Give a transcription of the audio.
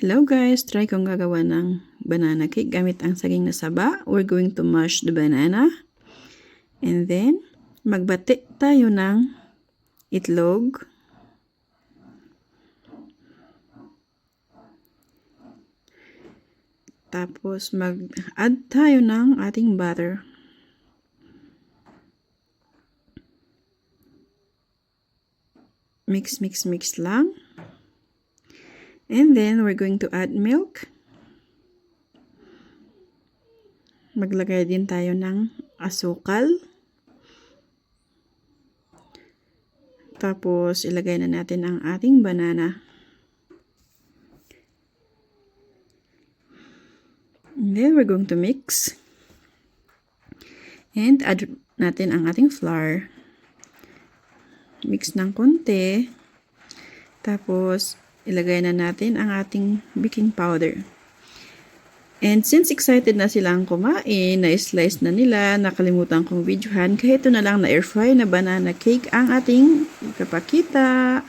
Hello guys! Try kong gagawa ng banana cake gamit ang saging na saba. We're going to mash the banana. And then, magbati tayo ng itlog. Tapos, mag-add tayo ng ating butter. Mix lang. And then, we're going to add milk. Maglagay din tayo ng asukal. Tapos, ilagay na natin ang ating banana. And then, we're going to mix. And add natin ang ating flour. Mix ng konti. Tapos, ilagay na natin ang ating baking powder. And since excited na silang kumain, na-slice na nila, nakalimutan kong videohan, kaya ito na lang na air fry na banana cake ang ating ipapakita.